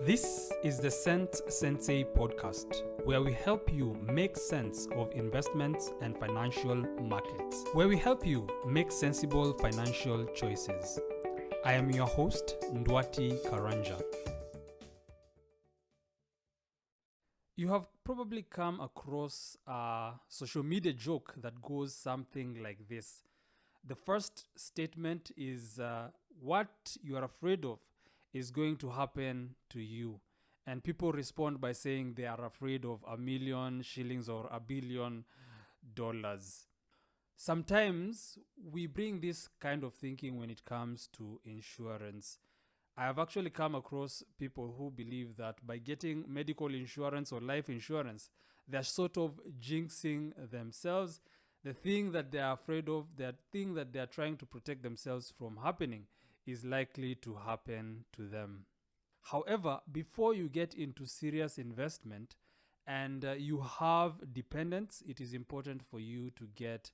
This is the Sensei podcast, where we help you make sense of investments and financial markets, where we help you make sensible financial choices. I am your host, Ndwati Karanja. You have probably come across a social media joke that goes something like this. The first statement is what you are afraid of is going to happen to you. And people respond by saying they are afraid of $1,000,000 or $1,000,000,000. Sometimes we bring this kind of thinking when it comes to insurance. I have actually come across people who believe that by getting medical insurance or life insurance, they're sort of jinxing themselves. The thing that they're afraid of, the thing that they're trying to protect themselves from happening, is likely to happen to them. However, before you get into serious investment and you have dependents, it is important for you to get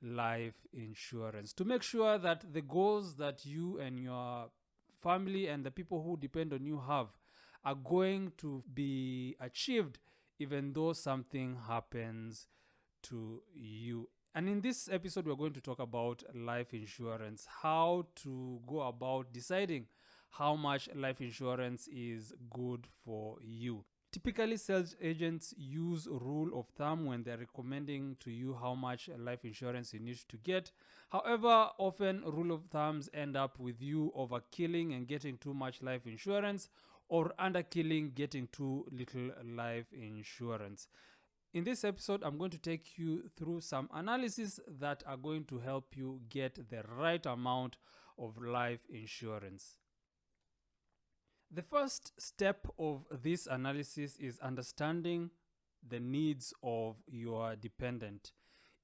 life insurance to make sure that the goals that you and your family and the people who depend on you have are going to be achieved even though something happens to you. And in this episode, we're going to talk about life insurance, how to go about deciding how much life insurance is good for you. Typically, sales agents use a rule of thumb when they're recommending to you how much life insurance you need to get. However, often rule of thumbs end up with you overkilling and getting too much life insurance, or underkilling, getting too little life insurance. In this episode, I'm going to take you through some analysis that are going to help you get the right amount of life insurance. The first step of this analysis is understanding the needs of your dependent.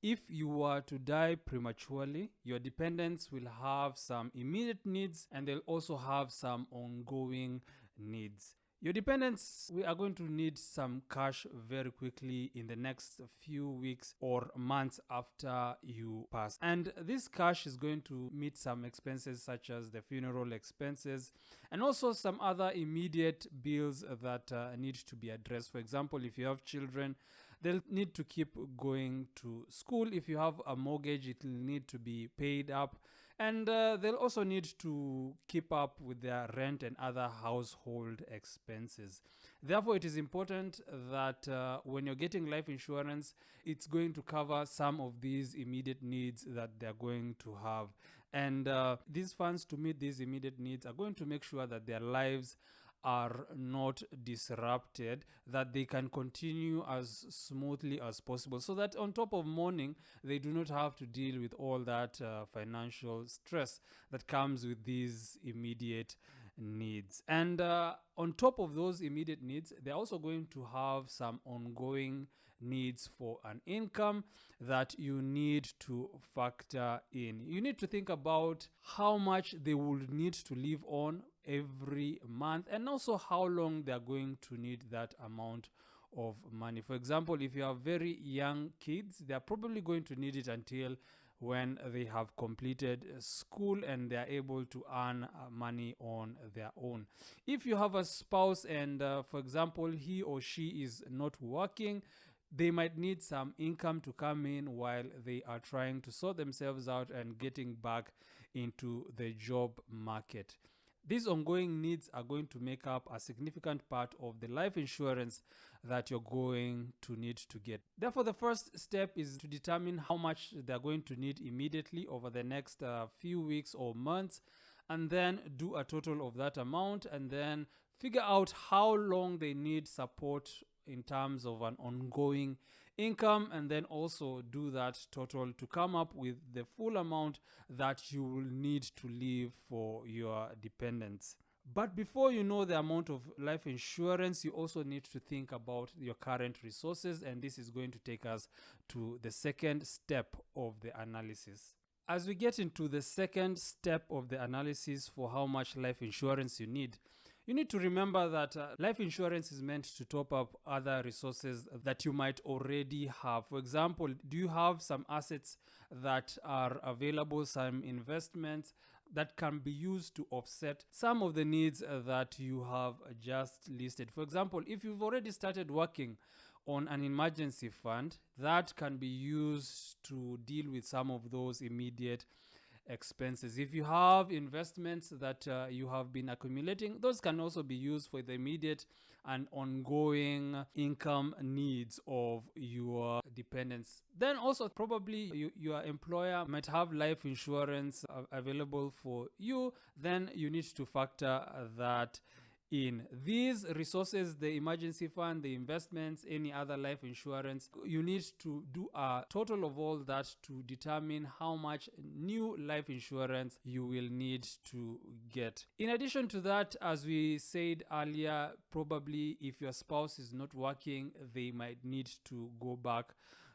If you were to die prematurely, your dependents will have some immediate needs and they'll also have some ongoing needs. Your dependents, we are going to need some cash very quickly in the next few weeks or months after you pass. And this cash is going to meet some expenses such as the funeral expenses and also some other immediate bills that need to be addressed. For example, if you have children, they'll need to keep going to school. If you have a mortgage, it will need to be paid up. And they'll also need to keep up with their rent and other household expenses. Therefore, it is important that when you're getting life insurance, it's going to cover some of these immediate needs that they're going to have. And these funds to meet these immediate needs are going to make sure that their lives are not disrupted, that they can continue as smoothly as possible, so that on top of mourning, they do not have to deal with all that financial stress that comes with these immediate needs. And on top of those immediate needs, they're also going to have some ongoing needs for an income that you need to factor in. You need to think about how much they will need to live on every month and also how long they're going to need that amount of money. For example, if you have very young kids, they're probably going to need it until when they have completed school and they're able to earn money on their own. If you have a spouse and, for example, he or she is not working, they might need some income to come in while they are trying to sort themselves out and getting back into the job market. These ongoing needs are going to make up a significant part of the life insurance that you're going to need to get. Therefore, the first step is to determine how much they're going to need immediately over the next few weeks or months, and then do a total of that amount, and then figure out how long they need support in terms of an ongoing income, and then also do that total to come up with the full amount that you will need to leave for your dependents. But before you know the amount of life insurance, you also need to think about your current resources, and this is going to take us to the second step of the analysis. As we get into the second step of the analysis for how much life insurance you need to remember that life insurance is meant to top up other resources that you might already have. For example, do you have some assets that are available, some investments that can be used to offset some of the needs that you have just listed. For example, if you've already started working on an emergency fund, that can be used to deal with some of those immediate expenses. If you have investments that you have been accumulating, those can also be used for the immediate and ongoing income needs of your dependents. Then also probably your employer might have life insurance available for you. Then you need to factor that in. These resources, the emergency fund, the investments, any other life insurance, you need to do a total of all that to determine how much new life insurance you will need to get. In addition to that, as we said earlier, probably if your spouse is not working, they might need to go back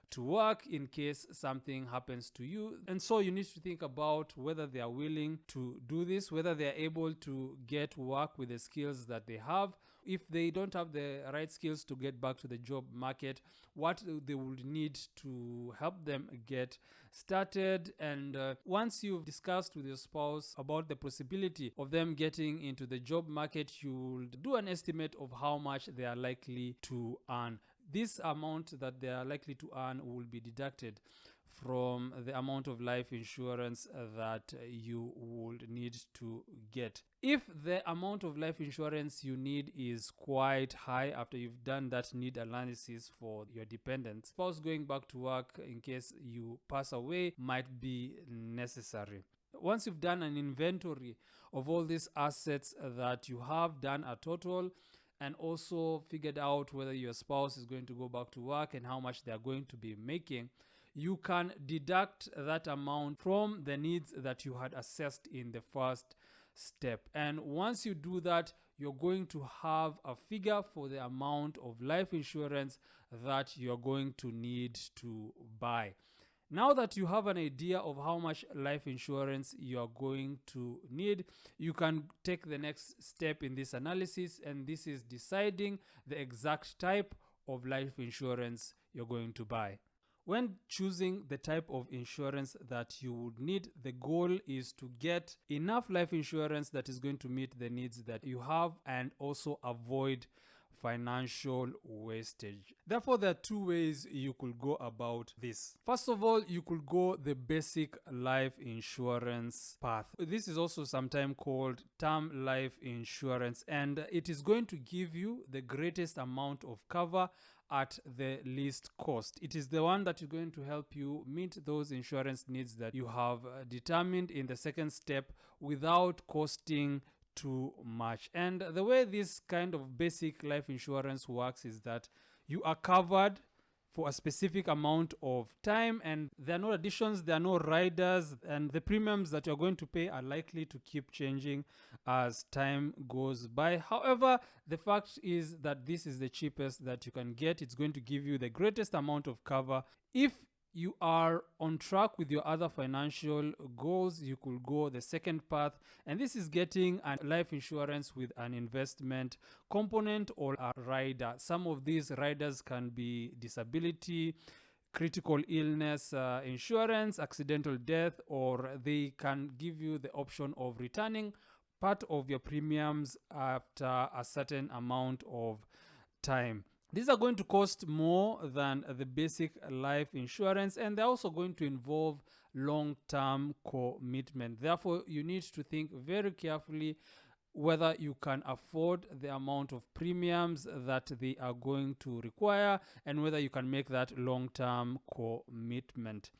to work in case something happens to you. And so you need to think about whether they are willing to do this, whether they are able to get work with the skills that they have. If they don't have the right skills to get back to the job market, what they would need to help them get started. And once you've discussed with your spouse about the possibility of them getting into the job market, you'll do an estimate of how much they are likely to earn. This amount that they are likely to earn will be deducted from the amount of life insurance that you would need to get. If the amount of life insurance you need is quite high after you've done that need analysis for your dependents, spouse going back to work in case you pass away might be necessary. Once you've done an inventory of all these assets that you have, done a total, and also figured out whether your spouse is going to go back to work and how much they are going to be making, you can deduct that amount from the needs that you had assessed in the first step. And once you do that, you're going to have a figure for the amount of life insurance that you're going to need to buy. Now that you have an idea of how much life insurance you are going to need, you can take the next step in this analysis, and this is deciding the exact type of life insurance you're going to buy. When choosing the type of insurance that you would need, the goal is to get enough life insurance that is going to meet the needs that you have and also avoid financial wastage. Therefore, there are two ways you could go about this. First of all, you could go the basic life insurance path. This is also sometimes called term life insurance, and it is going to give you the greatest amount of cover at the least cost. It is the one that is going to help you meet those insurance needs that you have determined in the second step without costing too much. And the way this kind of basic life insurance works is that you are covered for a specific amount of time, and there are no additions, there are no riders, and the premiums that you're going to pay are likely to keep changing as time goes by. However, the fact is that this is the cheapest that you can get. It's going to give you the greatest amount of cover. If you are on track with your other financial goals, you could go the second path, and this is getting a life insurance with an investment component or a rider. Some of these riders can be disability, critical illness insurance, accidental death, or they can give you the option of returning part of your premiums after a certain amount of time. These are going to cost more than the basic life insurance, and they're also going to involve long-term commitment. Therefore, you need to think very carefully whether you can afford the amount of premiums that they are going to require and whether you can make that long-term commitment.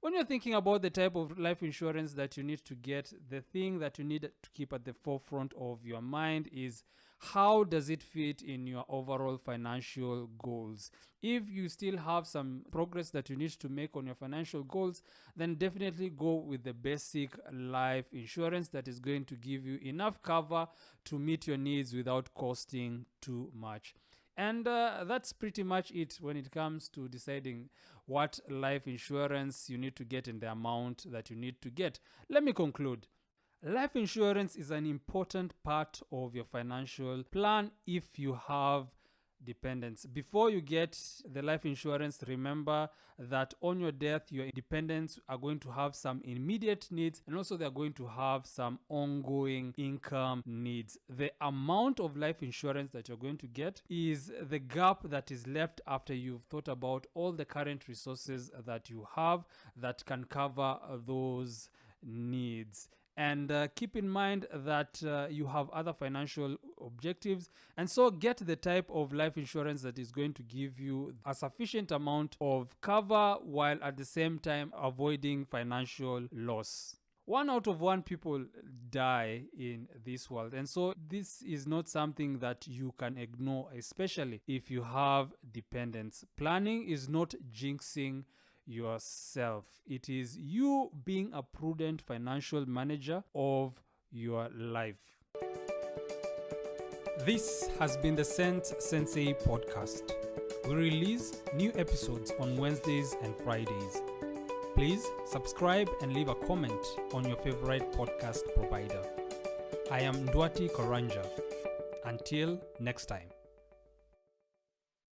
When you're thinking about the type of life insurance that you need to get, the thing that you need to keep at the forefront of your mind is how does it fit in your overall financial goals. If you still have some progress that you need to make on your financial goals, then definitely go with the basic life insurance that is going to give you enough cover to meet your needs without costing too much. And that's pretty much it when it comes to deciding what life insurance you need to get and the amount that you need to get. Let me conclude. Life insurance is an important part of your financial plan if you have dependents. Before you get the life insurance, remember that on your death, your dependents are going to have some immediate needs, and also they're going to have some ongoing income needs. The amount of life insurance that you're going to get is the gap that is left after you've thought about all the current resources that you have that can cover those needs. And keep in mind that you have other financial objectives. And so get the type of life insurance that is going to give you a sufficient amount of cover while at the same time avoiding financial loss. 1 out of 1 people die in this world. And so this is not something that you can ignore, especially if you have dependents. Planning is not jinxing yourself. It is you being a prudent financial manager of your life. This has been the Sensei podcast. We release new episodes on Wednesdays and Fridays. Please subscribe and leave a comment on your favorite podcast provider. I am Ndwati Karanja. Until next time.